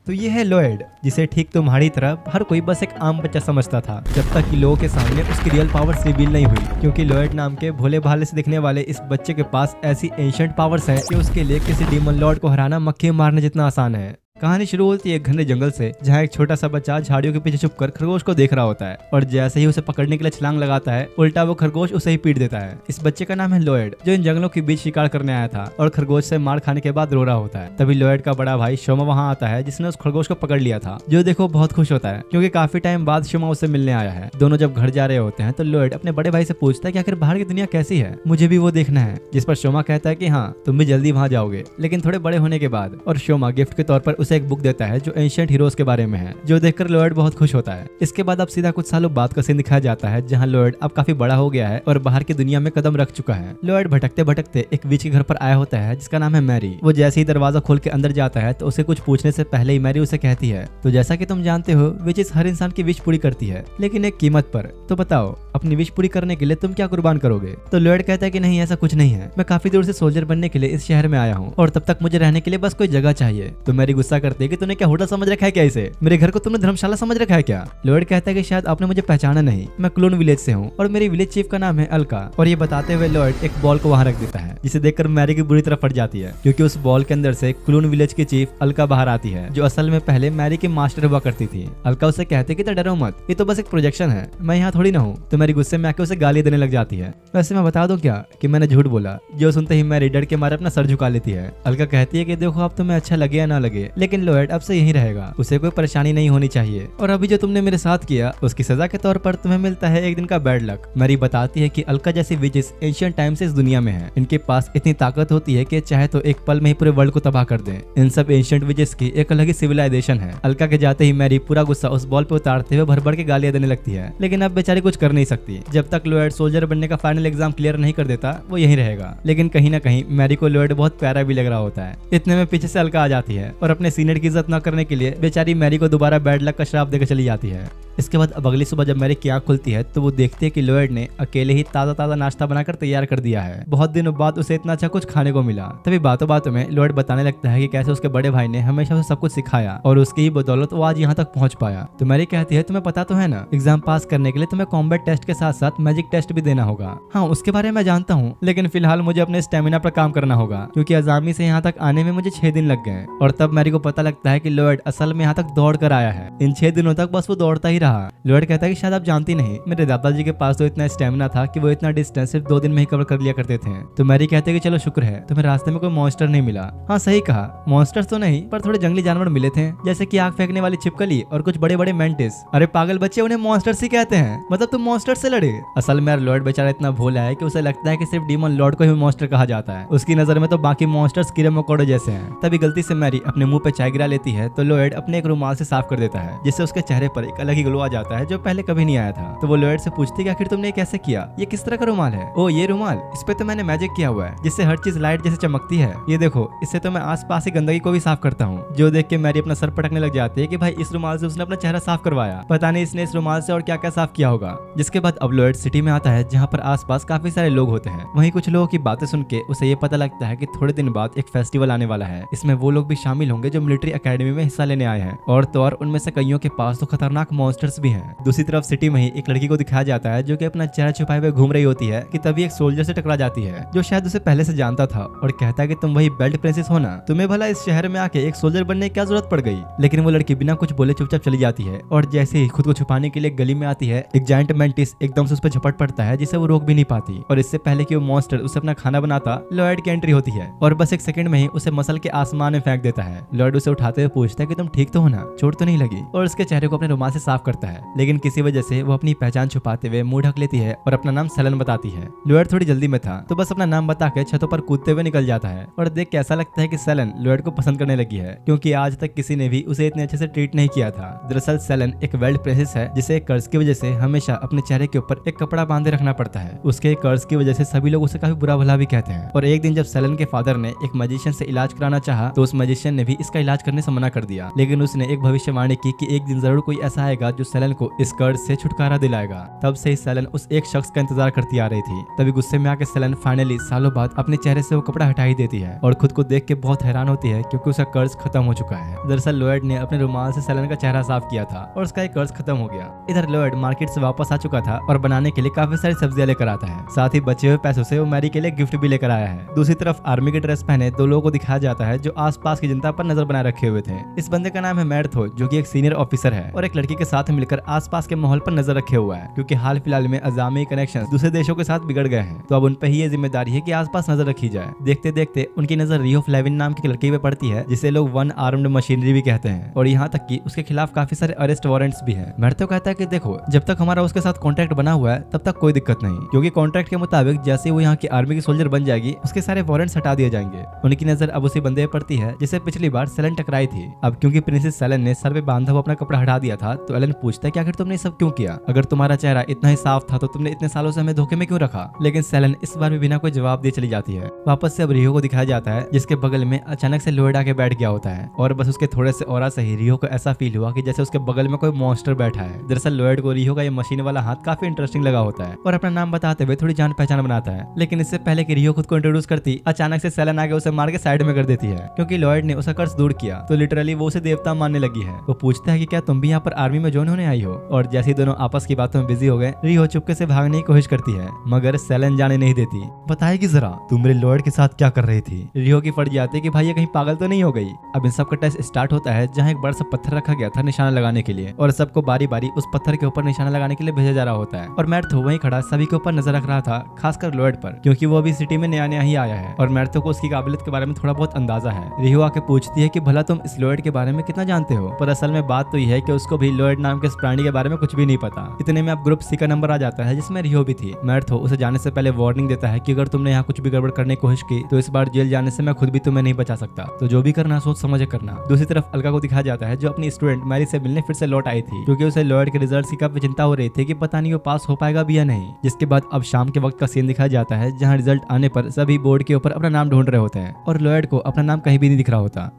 तो ये है लॉयड, जिसे ठीक तुम्हारी तरह हर कोई बस एक आम बच्चा समझता था, जब तक कि लोगों के सामने उसकी रियल पावर्स रिवील नहीं हुई। क्योंकि लॉयड नाम के भोले भाले से दिखने वाले इस बच्चे के पास ऐसी एंशिएंट पावर्स हैं कि उसके लिए किसी डीमन लॉर्ड को हराना मक्खी मारने जितना आसान है। कहानी शुरू होती है एक घने जंगल से, जहाँ एक छोटा सा बच्चा झाड़ियों के पीछे छुपकर खरगोश को देख रहा होता है, और जैसे ही उसे पकड़ने के लिए छलांग लगाता है, उल्टा वो खरगोश उसे ही पीट देता है। इस बच्चे का नाम है लॉयड, जो इन जंगलों के बीच शिकार करने आया था और खरगोश से मार खाने के बाद रो रहा होता है। तभी लॉयड का बड़ा भाई शोमा वहाँ आता है, जिसने उस खरगोश को पकड़ लिया था, जो देखो बहुत खुश होता है क्योंकि काफी टाइम बाद शोमा उससे मिलने आया है। दोनों जब घर जा रहे होते हैं तो लॉयड अपने बड़े भाई से पूछता है कि आखिर बाहर की दुनिया कैसी है, मुझे भी वो देखना है। जिस पर शोमा कहता है कि हाँ, तुम भी जल्दी वहाँ जाओगे, लेकिन थोड़े बड़े होने के बाद। और शोमा गिफ्ट के तौर पर उसे एक बुक देता है जो एंशिएंट हीरोज के बारे में है, जो देखकर लॉयड बहुत खुश होता है। इसके बाद अब सीधा कुछ सालों बाद का सीन दिखाया जाता है, जहां लॉयड अब काफी बड़ा हो गया है और बाहर की दुनिया में कदम रख चुका है। लॉयड भटकते भटकते एक विच के घर पर आया होता है, जिसका नाम है मैरी। वो जैसे ही दरवाजा खोल के अंदर जाता है तो उसे कुछ पूछने से पहले ही मैरी उसे कहती है, तो जैसा कि तुम जानते हो, विचेस हर इंसान की विश पूरी करती है, लेकिन एक कीमत पर। तो बताओ, अपनी विश पूरी करने के लिए तुम क्या कुर्बान करोगे? तो लॉयड कहता है कि नहीं, ऐसा कुछ नहीं है, मैं काफी दूर से सोल्जर बनने के लिए इस शहर में आया हूँ और तब तक मुझे रहने के लिए बस कोई जगह चाहिए। तो मैरी गुस्सा करती है कि तूने क्या होटल समझ रखा है क्या इसे? मेरे घर को तुमने धर्मशाला समझ रखा है क्या? लॉयड कहता है कि शायद आपने मुझे पहचाना नहीं, मैं क्लोन विलेज से हूँ और मेरी विलेज चीफ का नाम है अलका। और ये बताते हुए लॉयड एक बॉल को वहाँ रख देता है, जिसे देखकर मैरी की बुरी तरह फट जाती है, क्योंकि उस बॉल के अंदर से क्लोन विलेज की चीफ अलका बाहर आती है, जो असल में पहले मैरी की मास्टर हुआ करती थी। अलका उसे कहती है कि डरो मत, ये तो बस एक प्रोजेक्शन है, मैं यहाँ थोड़ी ना हूँ। तो मैरी गुस्से में आके उसे गाली देने लग जाती है। वैसे मैं बता दूं क्या कि मैंने झूठ बोला? जो सुनते ही मैरी डर के मारे अपना सर झुका लेती है। अलका कहती है कि देखो, अब तुम्हें अच्छा लगे या ना लगे, लेकिन लॉयड अब से यही रहेगा, उसे कोई परेशानी नहीं होनी चाहिए, और अभी जो तुमने मेरे साथ किया उसकी सजा के तौर पर तुम्हें मिलता है एक दिन का बैड लक। मैरी बताती है कि अलका जैसी विचेस एंशिएंट टाइम से इस दुनिया में है, इनके पास इतनी ताकत होती है कि चाहे तो एक पल में ही पूरे वर्ल्ड को तबाह कर दे। इन सब एंशिएंट विचेस की एक अलग ही सिविलाइजेशन है। अलका के जाते ही मैरी पूरा गुस्सा उस बॉल पे उतारते हुए भर भर के गालियां देने लगती है, लेकिन अब बेचारी कुछ कर नहीं सकती। जब तक लॉयड सोल्जर बनने का फाइनल एग्जाम क्लियर नहीं कर देता, वो यहीं रहेगा। लेकिन कहीं ना कहीं मैरी को लॉयड बहुत प्यारा भी लग रहा होता है। इतने में पीछे से अलका आ जाती है और अपने सीनियर की इज्जत न करने के लिए बेचारी मैरी को दोबारा बैड लक का श्राप देकर चली जाती है। इसके बाद अब अगली सुबह जब मैरी की आंख खुलती है तो वो देखती है कि लॉयड ने अकेले ही ताजा ताजा नाश्ता बनाकर तैयार कर दिया है। बहुत दिनों बाद उसे इतना अच्छा कुछ खाने को मिला। तभी बातों बातों में लॉयड बताने लगता है कि कैसे उसके बड़े भाई ने हमेशा उसे सब कुछ सिखाया और उसकी ही बदौलत वो आज यहाँ तक पहुंच पाया। तो मैरी कहती है, तुम्हें पता तो है ना, एग्जाम पास करने के लिए तुम्हें कॉम्बैट टेस्ट के साथ साथ मैजिक टेस्ट भी देना होगा। हाँ, उसके बारे में जानता हूँ, लेकिन फिलहाल मुझे अपने स्टेमिना पर काम करना होगा, क्योंकि अजामी से यहाँ तक आने में मुझे 6 दिन लग गए। और तब मैरी को पता लगता है कि लॉयड असल में यहाँ तक दौड़ कर आया है। इन 6 दिनों तक बस वो दौड़ता ही रहा। लॉयड कहता है कि शायद आप जानती नहीं, मेरे दादाजी के पास तो इतना स्टेमिना था कि वो इतना डिस्टेंस सिर्फ 2 दिन में ही कवर कर लिया करते थे। तो मैरी कहते हैं कि चलो शुक्र है तुम्हें रास्ते में कोई मॉन्स्टर नहीं मिला। हाँ, सही कहा, मॉन्स्टर्स तो नहीं, पर थोड़े जंगली जानवर मिले थे, जैसे कि आग फेंकने वाली छिपकली और कुछ बड़े बड़े मेंटिस। अरे पागल बच्चे, उन्हें मॉन्स्टर्स ही कहते हैं, मतलब तुम मॉन्स्टर से लड़े? असल में लॉयड बेचारा इतना भोला है कि उसे लगता है कि सिर्फ डीमन लॉर्ड को ही मॉन्स्टर कहा जाता है। उसकी नजर में तो बाकी मॉन्स्टर्स कीड़े मकोड़े जैसे हैं। तभी गलती से मैरी अपने मुंह पे चाय गिरा लेती है, तो लॉयड अपने एक रुमाल से साफ कर देता है, जिससे उसके चेहरे पर एक अलग ही ग्लो आ जाता है जो पहले कभी नहीं आया था। तो वो लॉयड से पूछती है कि आखिर तुमने ये कैसे किया? ये किस तरह का रुमाल है? ओ, ये रुमाल, इस पे तो मैंने मैजिक किया हुआ है, जिससे हर चीज लाइट जैसे चमकती है। ये देखो, इससे तो मैं आसपास की गंदगी को भी साफ करता हूँ। जो देख के मैरी अपना सर पटकने लग जाती है कि भाई, इस रुमाल से उसने अपना चेहरा साफ करवाया, पता नहीं इसने इस रुमाल से और क्या क्या साफ किया होगा। जिसके बाद अब लॉयड सिटी में आता है, जहाँ पर आसपास काफी सारे लोग होते हैं। वहीं कुछ लोगों की बातें सुन के उसे ये पता लगता है कि थोड़े दिन बाद एक फेस्टिवल आने वाला है। इसमें वो लोग भी शामिल होंगे जो मिलिट्री एकेडमी में हिस्सा लेने आए हैं, और तो और उनमें से कईयों के पास तो खतरनाक मॉन्स्टर्स भी हैं। दूसरी तरफ सिटी में ही एक लड़की को दिखाया जाता है जो कि अपना चेहरा छुपाए हुए घूम रही होती है कि तभी एक सोल्जर से टकरा जाती है, जो शायद उसे पहले से जानता था, और कहता है कि तुम वही बेल्ट प्रिंसेस हो ना, तुम्हें भला इस शहर में आके एक सोल्जर बनने की क्या जरूरत पड़ गई? लेकिन वो लड़की बिना कुछ बोले चुपचाप चली जाती है, और जैसे ही खुद को छुपाने के लिए गली में आती है, एक जायंट मेंटिस एकदम से उस पर झपट पड़ता है, जिसे वो रोक भी नहीं पाती। और इससे पहले कि वो मॉन्स्टर उसे अपना खाना बनाता, लॉयड की एंट्री होती है और बस एक सेकंड में ही उसे मसल के आसमान में फेंक देता है। लॉयड उसे उठाते हुए पूछता है कि तुम ठीक तो हो ना, चोट तो नहीं लगी? और उसके चेहरे को अपने रुमाल से साफ करता है, लेकिन किसी वजह से वो अपनी पहचान छुपाते हुए मुंह ढक लेती है और अपना नाम सेलन बताती है। लॉयड थोड़ी जल्दी में था, तो बस अपना नाम बता के छतों पर कूदते हुए निकल जाता है, और देख के ऐसा लगता है कि सेलन लॉयड को पसंद करने लगी है, क्योंकि आज तक किसी ने भी उसे इतने अच्छे से ट्रीट नहीं किया था। दरअसल सेलन एक वर्ल्ड प्रिंसेस है, जिसे एक कर्ज की वजह से हमेशा अपने चेहरे के ऊपर एक कपड़ा बांधे रखना पड़ता है। उसके कर्ज की वजह से सभी लोग उसे काफी बुरा भला भी कहते हैं। और एक दिन जब सेलन के फादर ने एक मैजिशियन से इलाज कराना चाहा, तो उस मैजिशियन ने भी इसका इलाज करने से मना कर दिया, लेकिन उसने एक भविष्यवाणी की कि एक दिन जरूर कोई ऐसा आएगा जो सेलन को इस कर्ज से छुटकारा दिलाएगा। तब से ही सेलन उस एक शख्स का इंतजार करती आ रही थी। तभी गुस्से में आकर सेलन फाइनली सालों बाद अपने चेहरे से वो कपड़ा हटा ही देती है और खुद को देख के बहुत हैरान होती है क्योंकि उसका कर्ज खत्म हो चुका है। दरअसल लॉयड ने अपने रुमाल से सेलन का चेहरा साफ किया था और उसका एक कर्ज खत्म हो गया। इधर लॉयड मार्केट से वापस आ चुका था और बनाने के लिए काफी सारी सब्जियां लेकर आता है। साथ ही बचे हुए पैसों से वो मैरी के लिए गिफ्ट भी लेकर आया है। दूसरी तरफ आर्मी की ड्रेस पहने दो लोगों को दिखाया जाता है जो आसपास की जनता पर नजर बनाए रखे हुए थे। इस बंदे का नाम है मैर्थो, जो कि एक सीनियर ऑफिसर है और एक लड़की के साथ मिलकर आसपास के माहौल पर नजर रखे हुआ है क्योंकि हाल फिलहाल में अजामी कनेक्शंस दूसरे देशों के साथ बिगड़ गए हैं। तो अब उन पर ही ये जिम्मेदारी है कि आसपास नजर रखी जाए। देखते देखते उनकी नजर रियो फ्लेविन नाम की लड़की पे पड़ती है जिसे लोग वन आर्म्ड मशीनरी भी कहते हैं और यहाँ तक कि उसके खिलाफ काफी सारे अरेस्ट वारंट्स भी हैं। मैर्थो कहता है कि देखो, जब तक हमारा उसके साथ कॉन्ट्रैक्ट बना हुआ है तब तक कोई दिक्कत नहीं, क्योंकि कॉन्ट्रैक्ट के मुताबिक जैसे वो यहाँ की आर्मी की सोल्जर बन जाएगी उसके सारे वारंट्स हटा दिए जाएंगे। उनकी नजर अब उसी बंदे पर पड़ती है जिसे पिछली बार सेलन टकराई थी। अब क्योंकि प्रिंसेस सेलन ने सर पे बांधा हुआ अपना कपड़ा हटा दिया था तो एलन पूछता है कि आखिर तुमने सब क्यों किया? अगर तुम्हारा चेहरा इतना ही साफ था तो तुमने इतने सालों से हमें धोखे में क्यों रखा? लेकिन सेलन इस बार भी बिना कोई जवाब दिए चली जाती है। वापस से अब रियो को दिखाया जाता है जिसके बगल में अचानक से लॉयड आके बैठ गया होता है और बस उसके थोड़े से ऑरा से ही रियो को ऐसा फील हुआ कि जैसे उसके बगल में कोई मॉन्स्टर बैठा है। दरअसल लॉयड को रियो का ये मशीन वाला हाथ काफी इंटरेस्टिंग लगा होता है और अपना नाम बताते हुए थोड़ी जान पहचान बनाता है। लेकिन इससे पहले कि रियो खुद को इंट्रोड्यूस करती, अचानक से सेलन आके उसे मार के साइड में कर देती है क्योंकि लॉयड ने उसका कर्ज दूर किया तो लिटरली वो उसे देवता मानने लगी है। वो पूछता है कि क्या तुम भी यहाँ पर आर्मी में ज्वाइन होने आई हो? और जैसे ही दोनों आपस की बातों में बिजी हो गए, रियो चुपके से भागने की कोशिश करती है मगर सेलन जाने नहीं देती। बताएगी जरा तुम मेरे लॉयड के साथ क्या कर रही थी? रियो की फट जाती है कि भाई ये कहीं पागल तो नहीं हो गई। अब इन सब का टेस्ट स्टार्ट होता है जहाँ एक बड़ा सा पत्थर रखा गया था निशाना लगाने के लिए और सबको बारी बारी उस पत्थर के ऊपर निशाना लगाने के लिए भेजा जा रहा होता है और मैर्थो वहीं खड़ा सभी के ऊपर नजर रख रहा था, खासकर लॉयड पर क्योंकि वो अभी सिटी में नया नया ही आया है और मैर्थो को उसकी काबिलियत के बारे में थोड़ा बहुत अंदाजा है। रियो आके पूछती है कि भला तुम इस लॉयड के बारे में कितना जानते हो? पर असल में बात तो यह है कि उसको भी लॉयड नाम के इस प्राणी के बारे में कुछ भी नहीं पता। इतने में अब ग्रुप सी का नंबर आ जाता है जिसमें रियो भी थी। मैर्थो उसे जाने से पहले वार्निंग देता है कि अगर तुमने यहाँ कुछ भी गड़बड़ करने की कोशिश की तो इस बार जेल जाने से मैं खुद भी तुम्हें नहीं बचा सकता, तो जो भी करना सोच समझ करना। दूसरी तरफ अलका को दिखाया जाता है जो अपनी स्टूडेंट मैरी से मिलने फिर से लौट आई थी क्योंकि उसे लॉयड के रिजल्ट की काफी चिंता हो रही थी कि पता नहीं वो पास हो पाएगा भी या नहीं। जिसके बाद अब शाम के वक्त का सीन दिखाया जाता है जहाँ रिजल्ट आने पर सभी बोर्ड के ऊपर अपना नाम ढूंढ रहे होते हैं और लॉयड को अपना नाम कहीं भी नहीं दिख रहा होता।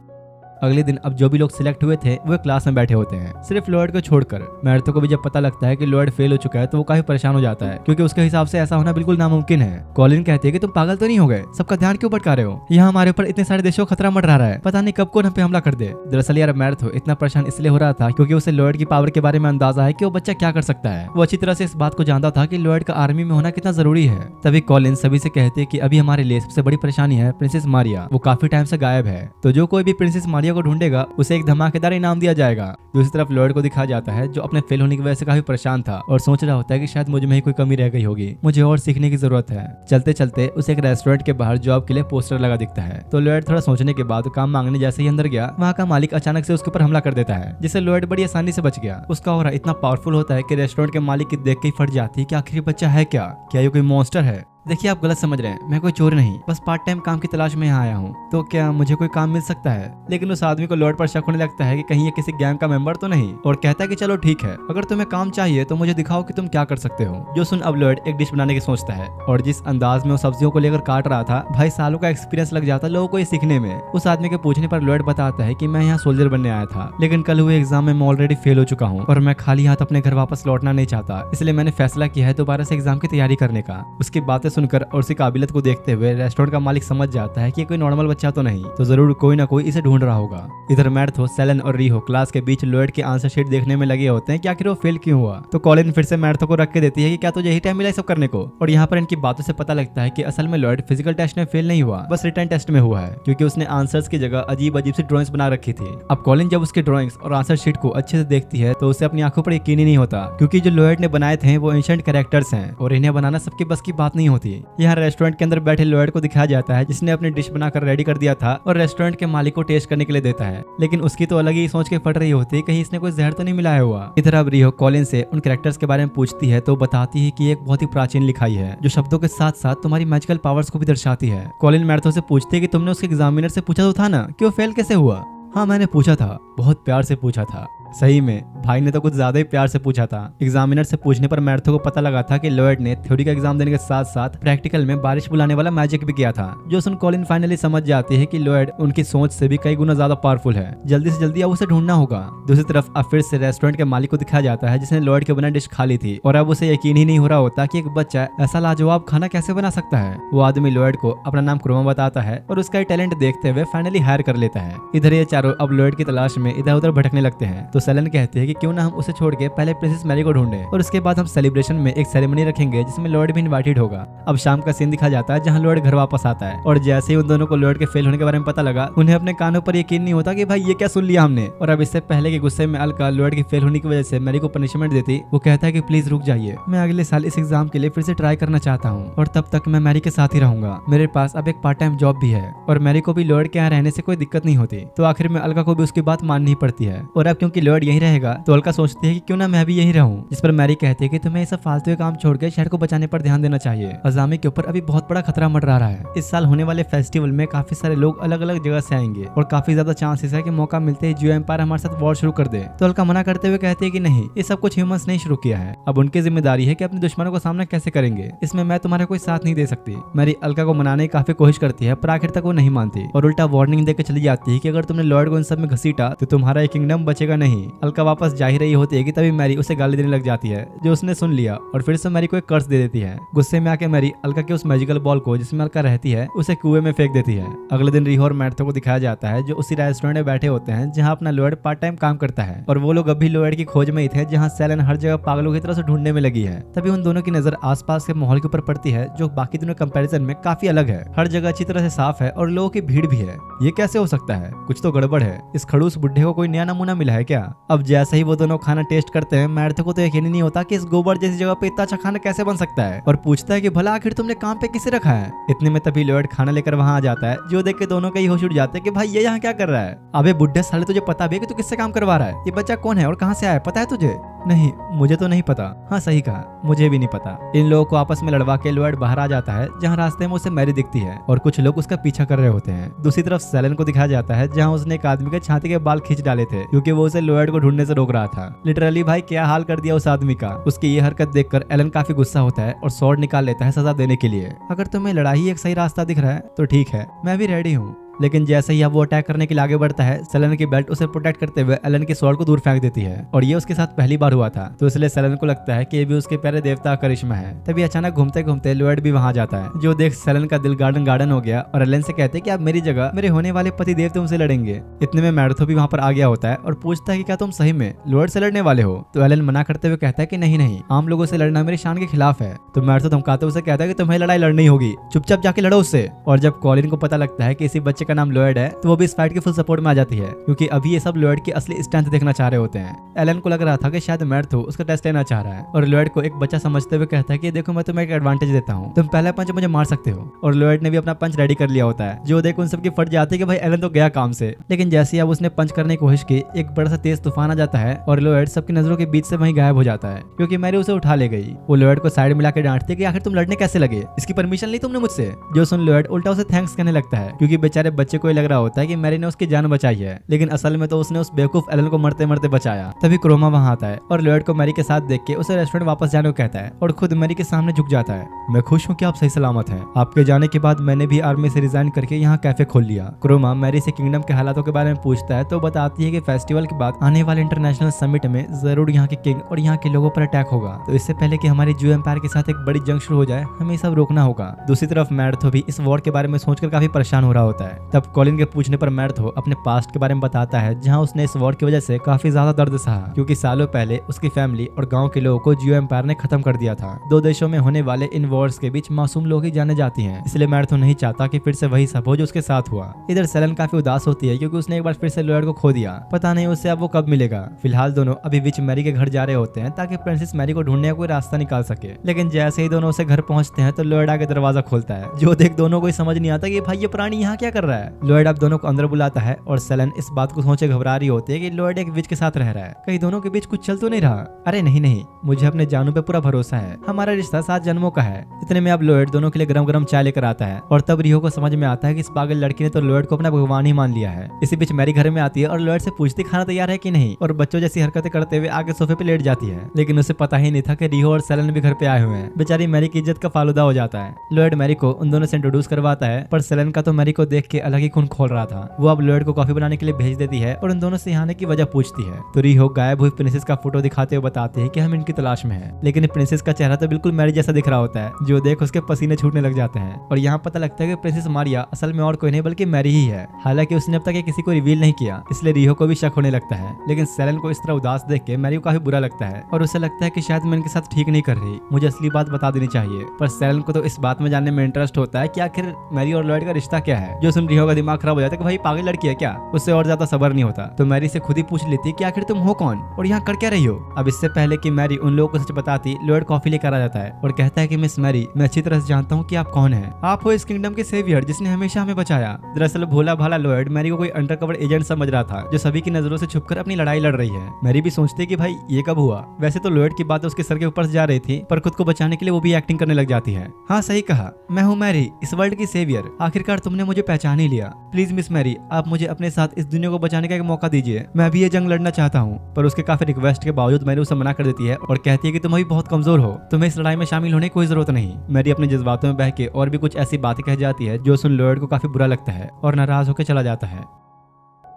अगले दिन अब जो भी लोग सिलेक्ट हुए थे वो क्लास में बैठे होते हैं, सिर्फ लॉयड को छोड़कर। मैर्थो को भी जब पता लगता है कि लॉयड फेल हो चुका है तो वो काफी परेशान हो जाता है क्योंकि उसके हिसाब से ऐसा होना बिल्कुल नामुमकिन है। कॉलिन कहती है कि तुम पागल तो नहीं हो गए, सबका ध्यान क्यों भटका रहे हो? यहाँ हमारे ऊपर इतने सारे देशों का खतरा मंडरा रहा है, पता नहीं कब कौन हम पे हमला कर दे। दरअसल यार मैर्थो इतना परेशान इसलिए हो रहा था क्योंकि उसे लॉयड की पावर के बारे में अंदाजा है कि वो बच्चा क्या कर सकता है। वो अच्छी तरह से इस बात को जानता था कि लॉयड का आर्मी में होना कितना जरूरी है। तभी कॉलिन सभी से कहते हैं कि अभी हमारे लिए सबसे बड़ी परेशानी है प्रिंसेस मारिया, वो काफी टाइम से गायब है, तो जो कोई भी प्रिंसेस मारिया को ढूंढेगा उसे एक धमाकेदार इनाम दिया जाएगा। दूसरी तरफ लॉयड को दिखाया जाता है जो अपने फेल होने की वजह से काफी परेशान था और सोच रहा होता है कि शायद मुझ में ही कोई कमी रह गई होगी, मुझे और सीखने की जरूरत है। चलते चलते उसे एक रेस्टोरेंट के बाहर जॉब के लिए पोस्टर लगा दिखता है तो लॉयड थोड़ा सोचने के बाद काम मांगने जैसे ही अंदर गया, वहाँ का मालिक अचानक से उसके ऊपर हमला कर देता है जिससे लॉयड बड़ी आसानी से बच गया। उसका ऑरा इतना पावरफुल होता है कि रेस्टोरेंट के मालिक की देख के ही फट जाती है कि आखिर बच्चा है क्या ये कोई मॉन्स्टर है? देखिए आप गलत समझ रहे हैं, मैं कोई चोर नहीं, बस पार्ट टाइम काम की तलाश में यहाँ आया हूँ, तो क्या मुझे कोई काम मिल सकता है? लेकिन उस आदमी को लॉयड पर शक होने लगता है कि कहीं ये किसी गैंग का मेंबर तो नहीं और कहता है कि चलो ठीक है, अगर तुम्हें काम चाहिए तो मुझे दिखाओ कि तुम क्या कर सकते हो। जो सुन अब लॉयड एक डिश बनाने की सोचता है और जिस अंदाज में वो सब्जियों को लेकर काट रहा था, भाई सालों का एक्सपीरियंस लग जाता लोगों को ये सीखने में। उस आदमी के पूछने पर लॉयड बताता है कि मैं यहाँ सोल्जर बनने आया था लेकिन कल हुए एग्जाम में मैं ऑलरेडी फेल हो चुका हूँ और मैं खाली हाथ अपने घर वापस लौटना नहीं चाहता, इसलिए मैंने फैसला किया है दोबारा से एग्जाम की तैयारी करने का। उसकी बातें सुनकर और उसकी काबिलियत को देखते हुए रेस्टोरेंट का मालिक समझ जाता है कि ये कोई नॉर्मल बच्चा तो नहीं, तो जरूर कोई ना कोई इसे ढूंढ रहा होगा। इधर मैर्थो, सेलन और रियो क्लास के बीच लॉयड के आंसर शीट देखने में लगे होते हैं कि आखिर वो फेल क्यों हुआ। तो कॉलिन फिर से मैर्थो को रख के देती है कि क्या तुझे यही टाइम मिला सब करने को? और यहाँ पर इनकी बातों से पता लगता है कि असल में लॉयड फिजिकल टेस्ट में फेल नहीं हुआ, बस रिटन टेस्ट में हुआ है क्योंकि उसने आंसर्स की जगह अजीब अजीब सी ड्रॉइंग्स बना रखी थी। अब कॉलिन जब उसकी ड्रॉइंग्स और आंसर शीट को अच्छे से देखती है तो उसे अपनी आंखों पर यकीन ही नहीं होता क्योंकि जो लॉयड ने बनाए थे वो एंशिएंट कैरेक्टर्स हैं और इन्हें बनाना सबके बस की बात नहीं होती। यहाँ रेस्टोरेंट के अंदर बैठे लॉयड को दिखाया जाता है जिसने अपनी डिश बनाकर रेडी कर दिया था और रेस्टोरेंट के मालिक को टेस्ट करने के लिए देता है, लेकिन उसकी तो अलग ही सोच के फट रही होती है कहीं इसने कोई जहर तो नहीं मिलाया हुआ। इधर अब रियो कॉलिन से उन कैरेक्टर्स के बारे में पूछती है तो बताती है कि एक बहुत ही प्राचीन लिखाई है जो शब्दों के साथ साथ तुम्हारी मैजिकल पावर्स को भी दर्शाती है। कॉलिन मैर्थो से पूछती है कि तुमने उसके एग्जामिनर से पूछा तो था ना कि वो फेल कैसे हुआ? हाँ मैंने पूछा था, बहुत प्यार से पूछा था, सही में भाई ने तो कुछ ज्यादा ही प्यार से पूछा था। एग्जामिनर से पूछने पर मैर्थो को पता लगा था कि लॉयड ने थ्योरी का एग्जाम देने के साथ साथ प्रैक्टिकल में बारिश बुलाने वाला मैजिक भी किया था, जो सुन कॉलिन फाइनली समझ जाती है कि लॉयड उनकी सोच से भी कई गुना ज्यादा पावरफुल है। जल्दी से जल्दी अब उसे ढूंढना होगा। दूसरी तरफ अब फिर से रेस्टोरेंट के मालिक को दिखाया जाता है जिसने लॉयड के बना डिश खा ली थी और अब उसे यकीन ही नहीं हो रहा होता कि एक बच्चा ऐसा लाजवाब खाना कैसे बना सकता है। वो आदमी लॉयड को अपना नाम क्रोमा बताता है और उसका टैलेंट देखते हुए फाइनली हायर कर लेता है। इधर ये चारों अब लॉयड की तलाश में इधर उधर भटकने लगते हैं तो सेलन कहते हैं कि क्यों ना हम उसे छोड़ के पहले प्रिंसेस मैरी को ढूंढे और उसके बाद हम सेलिब्रेशन में एक सेरेमनी रखेंगे जिसमें लॉयड भी इनवाइटेड होगा। अब शाम का सीन दिखा जाता है जहाँ लॉयड घर वापस आता है और जैसे ही उन दोनों को लॉयड के फेल होने के बारे में पता लगा उन्हें अपने कानों पर यकीन नहीं होता कि भाई ये क्या सुन लिया हमने। और अब इससे पहले के गुस्से में अलका लॉयड के फेल होने की वजह से मैरी को पनिशमेंट देती, वो कहता है कि प्लीज रुक जाइए, मैं अगले साल इस एग्जाम के लिए फिर से ट्राई करना चाहता हूँ और तब तक मैं मैरी के साथ ही रहूंगा। मेरे पास अब एक पार्ट टाइम जॉब भी है और मैरी को भी लॉयड के यहाँ रहने से कोई दिक्कत नहीं होती। तो आखिर में अलका को भी उसकी बात माननी पड़ती है और अब क्योंकि लॉयड यहीं रहेगा तो अलका सोचती है कि क्यों ना मैं भी यहीं रहूं। जिस पर मैरी कहती है कि तुम्हें सब फालतू के काम छोड़ के शहर को बचाने पर ध्यान देना चाहिए। अजामी के ऊपर अभी बहुत बड़ा खतरा मंडरा रहा है। इस साल होने वाले फेस्टिवल में काफी सारे लोग अलग अलग जगह से आएंगे और काफी ज्यादा चांसेस है कि मौका मिलते ही जियो एम्पायर हमारे साथ वॉर शुरू कर दे। तो अलका मना करते हुए कहती है कि नहीं, ये सब कुछ ह्यूमंस ने शुरू किया है, अब उनकी जिम्मेदारी है कि अपने दुश्मनों का सामना कैसे करेंगे, इसमें मैं तुम्हारा कोई साथ नहीं दे सकती। मैरी अलका को मनाने की काफी कोशिश करती है पर आखिर तक वो नहीं मानती और उल्टा वार्निंग देकर चली जाती है कि अगर तुमने लॉयड को इन सब में घसीटा तो तुम्हारा एक किंगडम बचेगा नहीं। अलका वापस जा ही रही होती है कि तभी मैरी उसे गाली देने लग जाती है जो उसने सुन लिया और फिर से मैरी को एक कर्ज दे देती है। गुस्से में आके मैरी अलका के उस मैजिकल बॉल को जिसमें अलका रहती है उसे कुएं में फेंक देती है। अगले दिन रिहो और मैर्थो को दिखाया जाता है जो उसी रेस्टोरेंट में बैठे होते हैं जहां अपना लॉयड पार्ट टाइम काम करता है और वो लोग अभी लॉयड की खोज में ही थे जहां सेलन हर जगह पागलों की तरह से ढूंढने में लगी है। तभी उन दोनों की नजर आसपास के माहौल के ऊपर पड़ती है जो बाकी दोनों कंपैरिजन में काफी अलग है। हर जगह अच्छी तरह से साफ है और लोगों की भीड़ भी है। ये कैसे हो सकता है, कुछ तो गड़बड़ है। इस खड़ूस बुढ़े को कोई नया नमूना मिला है क्या? अब जैसे ही वो दोनों खाना टेस्ट करते हैं मैर्थो को तो यकीन नहीं होता कि इस गोबर जैसी जगह पे इतना अच्छा खाना कैसे बन सकता है और पूछता है कि भला आखिर तुमने काम पे किसे रखा है। इतने में तभी लॉयड खाना लेकर वहां आ जाता है जो देख के दोनों का ही होश उड़ जाते हैं कि भाई ये यहाँ क्या कर रहा है। अबे बुढ़े साले, तुझे पता भी है कि तू किससे काम करवा रहा है? ये बच्चा कौन है और कहाँ से आया, पता है तुझे? नहीं, मुझे तो नहीं पता। हाँ सही कहा, मुझे भी नहीं पता। इन लोगों को आपस में लड़वा के लॉयड बाहर आ जाता है जहाँ रास्ते में उसे मैरी दिखती है और कुछ लोग उसका पीछा कर रहे होते हैं। दूसरी तरफ सेलन को दिखाया जाता है जहाँ उसने एक आदमी के छाती के बाल खींच डाले थे क्योंकि वो उसे लॉयड को ढूंढने से रोक रहा था। लिटरली भाई क्या हाल कर दिया उस आदमी का। उसकी ये हरकत देखकर एलन काफी गुस्सा होता है और स्वॉर्ड निकाल लेता है सजा देने के लिए। अगर तुम्हें लड़ाई एक सही रास्ता दिख रहा है तो ठीक है, मैं भी रेडी हूँ। लेकिन जैसे ही अब वो अटैक करने के लिए आगे बढ़ता है सेलन की बेल्ट उसे प्रोटेक्ट करते हुए एलन के स्वॉर्ड को दूर फेंक देती है और ये उसके साथ पहली बार हुआ था तो इसलिए सेलन को लगता है कि ये भी उसके प्यारे देवता का करिश्मा है। तभी अचानक घूमते घूमते लॉयड भी वहां जाता है जो देख सेलन का दिल गार्डन हो गया और एलन से कहते हैं कि आप मेरी जगह मेरे होने वाले पति देव तुमसे लड़ेंगे। इतने में मैर्थो भी वहां पर आ गया होता है और पूछता है कि क्या तुम सही में लॉयड से लड़ने वाले हो? तो एलन मना करते हुए कहता है कि नहीं, आम लोगों से लड़ना मेरी शान के खिलाफ है। तो मैर्थो धमकाते उसे कहता है कि तुम्हें लड़ाई लड़नी होगी, चुपचाप जाके लड़ो उससे। और जब कॉलिन को पता लगता है कि इसी बच्चे का नाम लॉयड है तो वो भी इस फाइट के फुल सपोर्ट में आ जाती है क्योंकि अभी ये सब लॉयड की असली स्ट्रेंथ देखना चाह रहे होते हैं। एलन को लग रहा था कि शायद मैर्थो उसका टेस्ट लेना चाह रहा है और लॉयड को एक बच्चा समझते हुए कहता है कि देखो मैं तुम्हें एक एडवांटेज देता हूँ, तुम पहला पंच मुझे मार सकते हो। और लॉयड ने भी अपना पंच रेडी कर लिया होता है जो देख उन सबकी फट जाती है कि भाई एलन तो गया काम से। लेकिन जैसे ही अब उसने पंच करने की कोशिश की एक बड़ा सा तेज तूफान आ जाता है और लॉयड सबकी नजरों के बीच से वहीं गायब हो जाता है क्योंकि मैरी उसे उठा ले गई। वो लॉयड को साइड मिला के डांटती है कि आखिर तुम लड़ने कैसे लगे, इसकी परमिशन ली तुमने मुझसे? जो सुन लॉयड उल्टा उसे थैंक्स कहने लगता है क्योंकि बेचारे बच्चे को लग रहा होता है कि मैरी ने उसकी जान बचाई है लेकिन असल में तो उसने उस बेवकूफ एलन को मरते मरते बचाया। तभी क्रोमा वहां आता है और लॉयड को मैरी के साथ देख के उसे रेस्टोरेंट वापस जाने को कहता है और खुद मैरी के सामने झुक जाता है। मैं खुश हूँ कि आप सही सलामत हैं। आपके जाने के बाद मैंने भी आर्मी से रिजाइन करके यहाँ कैफे खोल लिया। क्रोमा मैरी से किंगडम के हालातों के बारे में पूछता है तो बताती है कि फेस्टिवल के बाद आने वाले इंटरनेशनल समिट में जरूर यहाँ के किंग और यहाँ के लोगों पर अटैक होगा, तो इससे पहले कि हमारी जियो एम्पायर के साथ एक बड़ी जंग शुरू हो जाए हमें सब रोकना होगा। दूसरी तरफ मैर्थो भी इस वॉर के बारे में सोचकर काफी परेशान हो रहा होता है। तब कॉलिन के पूछने पर मैर्थो अपने पास्ट के बारे में बताता है जहां उसने इस वॉर की वजह से काफी ज्यादा दर्द सहा क्योंकि सालों पहले उसकी फैमिली और गांव के लोगों को जियो एम्पायर ने खत्म कर दिया था। दो देशों में होने वाले इन वॉर्स के बीच मासूम लोग ही जाने जाती हैं, इसलिए मैर्थो नहीं चाहता कि फिर से वही सब हो जो उसके साथ हुआ। इधर सेलन काफी उदास होती है क्योंकि उसने एक बार फिर से लॉयड को खो दिया, पता नहीं उसे अब वो कब मिलेगा। फिलहाल दोनों अभी विच मैरी के घर जा रहे होते हैं ताकि प्रिंसेस मैरी को ढूंढने का कोई रास्ता निकाल सके। लेकिन जैसे ही दोनों उसे घर पहुंचते हैं तो लॉयड आके दरवाजा खोलता है जो देख दोनों को समझ नहीं आता कि भाई ये प्राणी यहाँ क्या कर रहा रहा है। लॉयड अब दोनों को अंदर बुलाता है और सेलेन इस बात को सोचे घबरा रही होती है कि लॉयड एक विच के साथ रह रहा है, कहीं दोनों के बीच कुछ चल तो नहीं रहा। अरे नहीं नहीं, मुझे अपने जानू पे पूरा भरोसा है, हमारा रिश्ता 7 जन्मों का है। इतने में अब लॉयड दोनों के लिए गरम गरम चाय लेकर आता है और तब रिहो को समझ में आता है कि इस पागल लड़की ने तो लॉयड को अपना भगवान ही मान लिया है। इसी बीच मैरी घर में आती है और लॉयड से पूछती खाना तैयार है कि नहीं, और बच्चों जैसी हरकतें करते हुए आगे सोफे पे लेट जाती है। लेकिन उसे पता ही नहीं था कि रिहो और सेलेन भी घर पे आए हुए हैं। बेचारी मैरी की इज्जत का फालूदा हो जाता है। लॉयड मैरी को उन दोनों से इंट्रोड्यूस करवाता है, पर सेलेन का तो मैरी को देख के अलग ही खून खोल रहा था। वो अब लॉयड को कॉफी बनाने के लिए भेज देती है और उन दोनों से यहाँ आने की वजह पूछती है। तो रिहो गायब हुई प्रिंसेस का फोटो दिखाते हुए बताते हैं कि हम इनकी तलाश में हैं। लेकिन प्रिंसेस का चेहरा तो बिल्कुल मैरी जैसा दिख रहा होता है, जो देख उसके पसीने छूटने लग जाते हैं। और यहाँ पता लगता है कि प्रिंसेस मारिया असल में और कोई नहीं बल्कि मैरी ही है। हालांकि उसने अब तक किसी को रिवील नहीं किया, इसलिए रिहो को भी शक होने लगता है। लेकिन सेलेन को इस तरह उदास देख के मैरी को काफी बुरा लगता है और उसे लगता है कि शायद मैं इनके साथ ठीक नहीं कर रही, मुझे असली बात बता देनी चाहिए। पर सेलेन को तो इस बात में जानने में इंटरेस्ट होता है कि आखिर मैरी और लॉयड का रिश्ता क्या है, जो सुन रिहो का दिमाग खराब हो जाता है कि भाई पागल लड़की है क्या। उससे और ज्यादा सब्र नहीं होता, तो मैरी से खुद ही पूछ लेती कि आखिर तुम हो कौन और यहाँ कर क्या रही हो। अब इससे पहले कि मैरी उन लोगों को सच बताती, लॉयड कॉफी लेकर आ जाता है और कहता है कि मिस मैरी, मैं अच्छी तरह से जानता हूँ कि आप कौन हैं। आप हो इस किंगडम के सेवियर जिसने हमेशा हमें बचाया। दरअसल भोला भाला लॉयड मैरी को कोई अंडरकवर एजेंट समझ रहा था, जो सभी की नजरों से छुपकर अपनी लड़ाई लड़ रही है। मैरी भी सोचती कि भाई ये कब हुआ। वैसे तो लॉयड की बात उसके सर के ऊपर से जा रही थी, पर खुद को बचाने के लिए वो भी एक्टिंग करने लग जाती है। हाँ सही कहा, मैं हूँ मैरी, इस वर्ल्ड की सेवियर। आखिरकार तुमने मुझे पहचान ही लिया। प्लीज मिस मैरी, आप मुझे अपने साथ इस दुनिया को बचाने का एक मौका दीजिए। मैं भी ये जंग लड़ना चाहता हूँ। पर उसके काफी रिक्वेस्ट के बावजूद मैरी उसे मना कर देती है और कहती है कि तुम अभी बहुत कमजोर हो, तुम्हें इस लड़ाई में शामिल होने की कोई जरूरत नहीं। मैरी अपने जज्बातों में बह के और भी कुछ ऐसी बातें कह जाती है जो सुन लॉयड को काफी बुरा लगता है और नाराज होकर चला जाता है।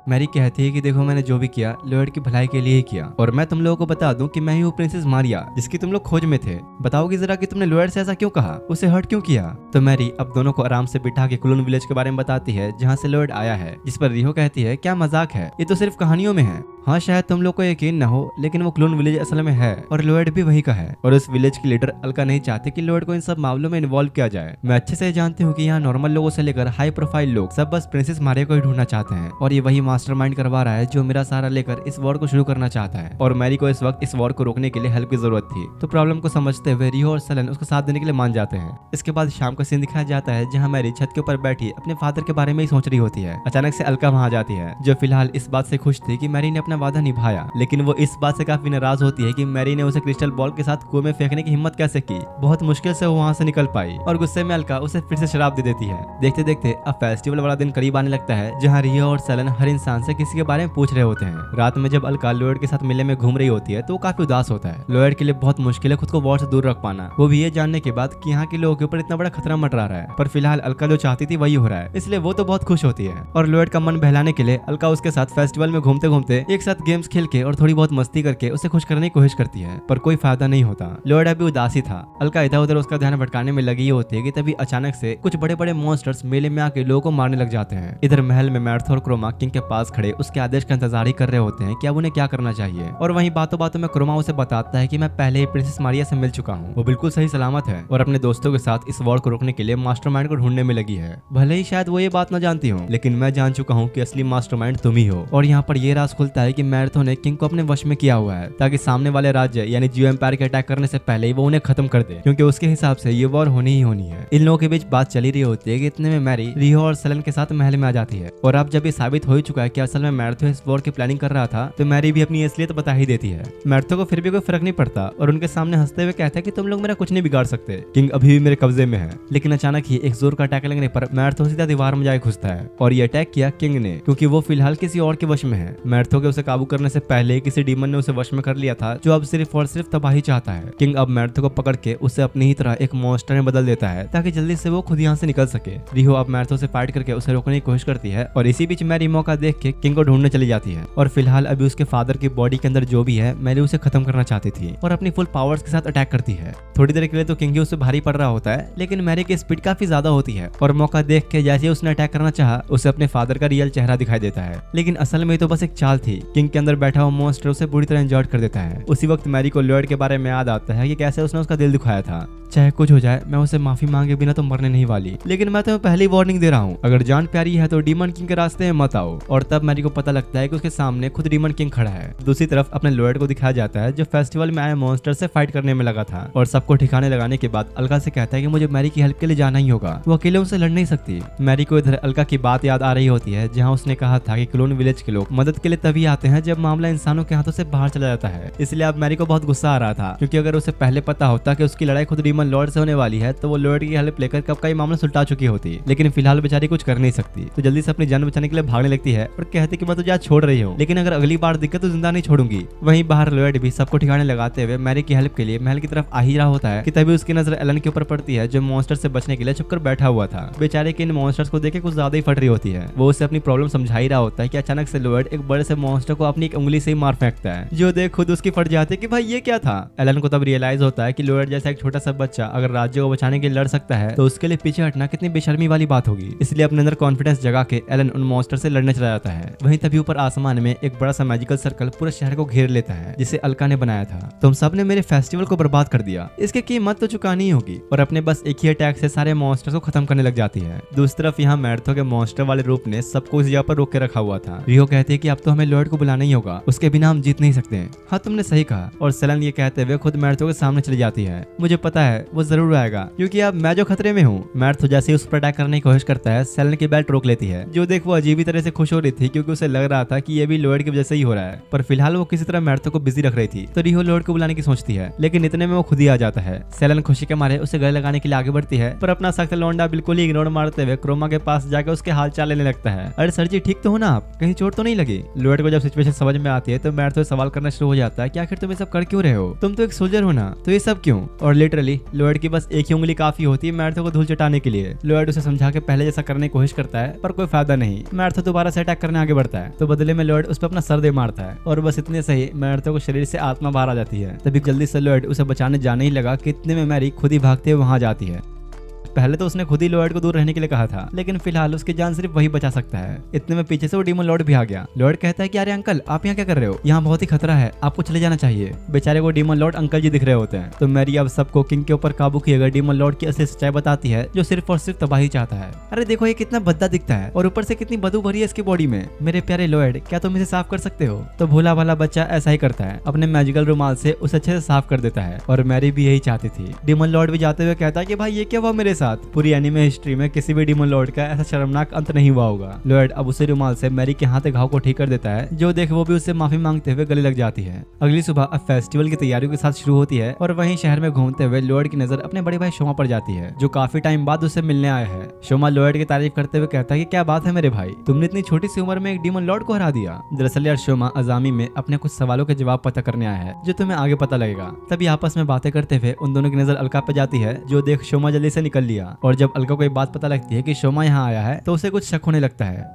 मैरी कहती है कि देखो मैंने जो भी किया लॉयड की भलाई के लिए ही किया, और मैं तुम लोगों को बता दूं कि मैं ही हूँ प्रिंसेस मारिया जिसकी तुम लोग खोज में थे। बताओगी जरा कि तुमने लॉयड से ऐसा क्यों कहा, उसे हर्ट क्यों किया। तो मैरी अब दोनों को आराम से बिठा के क्लून विलेज के बारे में बताती है जहाँ से लॉयड आया है, जिस पर रिहो कहती है क्या मजाक है, ये तो सिर्फ कहानियों में है। हाँ शायद तुम लोग को यकीन न हो, लेकिन वो क्लून विलेज असल में है और लॉयड भी वही का है। और उस विलेज की लीडर अलका नहीं चाहती कि लॉयड को इन सब मामलों में इन्वॉल्व किया जाए। मैं अच्छे से जानती हूँ कि यहाँ नॉर्मल लोगों से लेकर हाई प्रोफाइल लोग सब बस प्रिंसेस मारिया को ही ढूंढना चाहते हैं, और ये वही मास्टरमाइंड करवा रहा है जो मेरा सहारा लेकर इस वॉर को शुरू करना चाहता है। और मैरी को इस वक्त इस वॉर को रोकने के लिए हेल्प की जरूरत थी, तो प्रॉब्लम को समझते हुए रिहो और सेलेन उसको साथ देने के लिए मान जाते हैं। इसके बाद शाम का सीन दिखाया जाता है जहाँ मैरी छत के ऊपर बैठी अपने फादर के बारे में ही सोच रही होती है। अचानक से अलका वहाँ जाती है, जो फिलहाल इस बात से खुश थी कि मैरी ने अपना वादा निभाया, लेकिन वो इस बात से काफी नाराज होती है कि मैरी ने उसे क्रिस्टल बॉल के साथ कुएं में फेंकने की हिम्मत कैसे की। बहुत मुश्किल से वो वहाँ से निकल पाई और गुस्से में अलका उसे फिर से शराब दे देती है। देखते देखते अब फेस्टिवल वाला दिन करीब आने लगता है, जहाँ रिहो और सेलेन हर इंसान से किसी के बारे में पूछ रहे होते हैं। रात में जब अलका लॉयड के साथ मेले में घूम रही होती है तो वो काफी उदास होता है। लॉयड के लिए बहुत मुश्किल है खुद को वॉर से दूर रख पाना, वो भी ये जानने के बाद कि यहाँ के लोगों के ऊपर इतना बड़ा खतरा मंडरा रहा है। पर फिलहाल अलका जो चाहती थी वही हो रहा है, इसलिए वो तो बहुत खुश होती है। और लॉयड का मन बहलाने के लिए अलका उसके साथ फेस्टिवल में घूमते घूमते एक साथ गेम्स खेल के और थोड़ी बहुत मस्ती करके उसे खुश करने की कोशिश करती है, पर कोई फायदा नहीं होता। लॉयड अभी उदासी था। अलका इधर उधर उसका ध्यान भटकाने में लगी होती है कि तभी अचानक से कुछ बड़े बड़े मॉन्स्टर्स मेले में आके लोगों को मारने लग जाते हैं। इधर महल में मैर्थो और क्रोमा किंग के पास खड़े उसके आदेश का इंतजार ही कर रहे होते हैं कि अब उन्हें क्या करना चाहिए। और वहीं बातों बातों में क्रोमा उसे बताता है कि मैं पहले ही प्रिंसेस मारिया से मिल चुका हूँ, वो बिल्कुल सही सलामत है और अपने दोस्तों के साथ इस वॉर को रोकने के लिए मास्टरमाइंड को ढूंढने में लगी है। भले ही शायद वो ये बात न जानती हो, लेकिन मैं जान चुका हूँ कि असली मास्टरमाइंड तुम ही हो। और यहाँ पर ये राज खुलता है कि मैर्थो ने किंग को अपने वश में किया हुआ है, ताकि सामने वाले राज्य यानी जियो एम्पायर के अटैक करने से पहले ही वो उन्हें खत्म कर दे, क्योंकि उसके हिसाब से ये वॉर होनी ही होनी है। इन लोगों के बीच बात चली रही होती है कि इतने में मैरी रिहो और सेलेन के साथ महल में आ जाती है। और अब जब ये साबित हो ही चुका है कि असल में मैर्थो इस वॉर की प्लानिंग कर रहा था, तो मैरी भी अपनी असलियत बता ही देती है। मैर्थो को फिर भी कोई फर्क नहीं पड़ता और उनके सामने हंसते हुए कहता है कि तुम लोग मेरा कुछ नहीं बिगाड़ सकते, किंग अभी भी मेरे कब्जे में है। लेकिन अचानक ही एक जोर का अटैक लगने पर मैर्थो सीधा दीवार में जाके घुसता है, और ये अटैक किया किंग ने, क्योंकि वो फिलहाल किसी और के वश में है। मैर्थो के उसे काबू करने से पहले किसी डीमन ने उसे वश में कर लिया था, जो अब सिर्फ और सिर्फ तबाही चाहता है। किंग अब मैर्थो को पकड़ के उसे अपनी ही तरह एक मॉन्स्टर में बदल देता है, ताकि जल्दी से वो खुद यहाँ से निकल सके। रिहो अब मैर्थो से फाइट करके उसे रोकने की कोशिश करती है, और इसी बीच मैरी मौका देख के किंग को ढूंढने चली जाती है। और फिलहाल अभी उसके फादर की बॉडी के अंदर जो भी है, मैरी उसे खत्म करना चाहती थी और अपनी फुल पावर्स के साथ अटैक करती है। थोड़ी देर के लिए तो किंग ही उससे भारी पड़ रहा होता है, लेकिन मैरी की स्पीड काफी ज्यादा होती है और मौका देख के जैसे उसने अटैक करना चाहा, उसे अपने फादर का रियल चेहरा दिखाई देता है। लेकिन असल में तो बस एक चाल थी। किंग के अंदर बैठा हुआ मॉन्स्टर उसे बुरी तरह इंजर्ड कर देता है। उसी वक्त मैरी को लॉयड के बारे में याद आता है कि कैसे उसने उसका दिल दुखाया था। चाहे कुछ हो जाए, मैं उसे माफी मांगे बिना तो मरने नहीं वाली, लेकिन मैं तुम्हें पहली वार्निंग दे रहा हूँ, अगर जान प्यारी है तो डीमन किंग के रास्ते में मत आओ। और तब मैरी को पता लगता है कि उसके सामने खुद डीमन किंग खड़ा है। दूसरी तरफ अपने लॉयड को दिखाया जाता है जो फेस्टिवल में आए मॉन्स्टर से फाइट करने में लगा था और सबको ठिकाने लगाने के बाद अलका से कहता है कि मुझे मैरी की हेल्प के लिए जाना ही होगा, वो अकेले उनसे लड़ नहीं सकती। मैरी को इधर अलका की बात याद आ रही होती है जहाँ उसने कहा था कि क्लोन विलेज के लोग मदद के लिए तभी आते हैं जब मामला इंसानों के हाथों से बाहर चला जाता है। इसलिए अब मैरी को बहुत गुस्सा आ रहा था क्योंकि अगर उसे पहले पता होता कि उसकी लड़ाई खुद डीमन लॉर्ड से होने वाली है तो वो लॉर्ड की हेल्प लेकर कब का मामला सुलटा चुकी होती, लेकिन फिलहाल बेचारी कुछ कर नहीं सकती तो जल्दी से अपनी जान बचाने के लिए भागने लगती है और कहती कि मैं तुझे आज छोड़ रही हूँ, लेकिन अगर अगली बार दिक्कत तो जिंदा नहीं छोड़ूंगी। वहीं बाहर लॉयड भी सबको ठिकाने लगाते हुए मैरी की हेल्प के लिए महल की तरफ आ ही रहा होता है कि तभी उसकी नजर एलन के ऊपर पड़ती है जो मॉन्स्टर से बचने के लिए छुपकर बैठा हुआ था। बेचारे के इन मॉन्स्टर्स को देखे कुछ ज्यादा ही फट रही होती है। वो उसे अपनी प्रॉब्लम समझा ही रहा होता है कि अचानक से लॉयड एक बड़े से मॉन्स्टर को अपनी एक उंगली से ही मार फेंकता है जो देख खुद उसकी फट जाती है कि भाई ये क्या था। एलन को तब रियलाइज होता है कि लॉयड जैसा एक छोटा सा बच्चा अगर राज्य को बचाने के लिए लड़ सकता है तो उसके लिए पीछे हटना कितनी बेशर्मी वाली बात होगी। इसलिए अपने अंदर कॉन्फिडेंस जगा के एलन उन मॉन्स्टर से लड़ने चला जाता है। वहीं तभी ऊपर आसमान में एक बड़ा सा मैजिकल सर्कल पूरे शहर को घेर लेता है जिसे अलका ने बनाया था। तुम सब ने मेरे फेस्टिवल को बर्बाद कर दिया, इसकी कीमत तो चुकानी होगी, और अपने बस एक ही अटैक से सारे मॉन्स्टर्स को खत्म करने लग जाती है। दूसरी तरफ यहाँ मैर्थो के मॉन्स्टर वाले रूप ने सबको इस जगह पर रोक के रखा हुआ था। रियो कहती है कि अब तो हमें लॉर्ड को बुलाना ही होगा, उसके बिना हम जीत नहीं सकते। हाँ तुमने सही कहा। और सेलन ये कहते हुए खुद मैर्थो के सामने चली जाती है। मुझे पता है वो जरूर आएगा क्योंकि अब मैं जो खतरे में हूँ। मैर्थो जैसे उस पर अटैक करने की कोशिश करता है सेलन की बेल्ट रोक लेती है जो देख वो अजीब ही तरह से खुश हो रही थी क्योंकि उसे लग रहा था कि ये भी लॉर्ड की वजह से ही हो रहा है, पर फिलहाल वो किसी तरह मैर्थो को बिजी रख रही थी। तो रियो लॉर्ड को बुलाने की सोचती है लेकिन इतने में वो खुद ही आ जाता है। सेलन खुशी के मारे उसे गले लगाने के लिए आगे बढ़ती है पर अपना सख्त लौंडा बिल्कुल ही इग्नोर मारते हुए क्रोमा के पास जाकर उसके हाल चाल लेने लगता है। अरे सर जी ठीक तो हो ना आप, कहीं चोट तो नहीं लगी? लॉर्ड को जब सिचुएशन समझ में आती है तो मैर्थो सवाल करना शुरू हो जाता है कि आखिर तुम ये सब कर क्यों रहे हो, तुम तो एक सोल्जर हो ना, तो ये सब क्यों? और लिटरली लॉर्ड की बस एक ही उंगली काफी होती है मैर्थो को धूल चटाने के लिए। लॉर्ड उसे समझा के पहले जैसा करने की कोशिश करता है पर कोई फायदा नहीं। मैर्थो दोबारा से अटैक करने आगे बढ़ता है तो बदले में लॉर्ड उस पर अपना सर दे मारता है और बस इतने सही मैर्थो को शरीर से आत्मा बाहर आ जाती है। तभी जल्दी से लॉर्ड उसे बचाने जाने ही लगा कि इतने में मैरी खुद ही भागते हुए वहां जाती है। पहले तो उसने खुद ही लॉर्ड को दूर रहने के लिए कहा था लेकिन फिलहाल उसकी जान सिर्फ वही बचा सकता है। इतने में पीछे से वो डीमन लॉर्ड भी आ गया। लॉर्ड कहता है कि अरे अंकल आप यहाँ क्या कर रहे हो, यहाँ बहुत ही खतरा है, आपको चले जाना चाहिए। बेचारे को डीमन लॉर्ड अंकल जी दिख रहे होते हैं। तो मैरी अब सबको किंग के ऊपर काबू किए गए डीमन लॉर्ड की असली सच्चाई बताती है जो सिर्फ और सिर्फ तबाही चाहता है। अरे देखो ये कितना भद्दा दिखता है और ऊपर से कितनी बदबू भरी है इसकी बॉडी में। मेरे प्यारे लॉर्ड क्या तुम इसे साफ कर सकते हो? तो भोला भाला बच्चा ऐसा ही करता है, अपने मैजिकल रुमाल से उसे अच्छे से साफ कर देता है और मैरी भी यही चाहती थी। डीमन लॉर्ड भी जाते हुए कहता है कि भाई ये क्या हुआ मेरे साथ? पूरी एनिमे हिस्ट्री में किसी भी डीमन लॉर्ड का ऐसा शर्मनाक अंत नहीं हुआ होगा। लॉर्ड अब उसे रुमाल से मैरी के हाथ घाव को ठीक कर देता है जो देख वो भी उससे माफी मांगते हुए गले लग जाती है। अगली सुबह अब फेस्टिवल की तैयारियों के साथ शुरू होती है और वहीं शहर में घूमते हुए लॉर्ड की नजर अपने बड़े भाई शोमा पर जाती है जो काफी टाइम बाद उससे मिलने आया है। शोमा लॉर्ड की तारीफ करते हुए कहता है कि क्या बात है मेरे भाई, तुमने इतनी छोटी सी उम्र में एक डीमन लॉर्ड को हरा दिया। दरअसल यार शोमा अजामी में अपने कुछ सवालों के जवाब पता करने आया है जो तुम्हें आगे पता लगेगा। तभी आपस में बातें करते हुए उन दोनों की नजर अलका पे जाती है जो देख शोमा जल्दी से निकल लिया और जब अलका को ये बात पता लगती है कि शोमा यहाँ आया है तो उसे कुछ शक होने लगता है।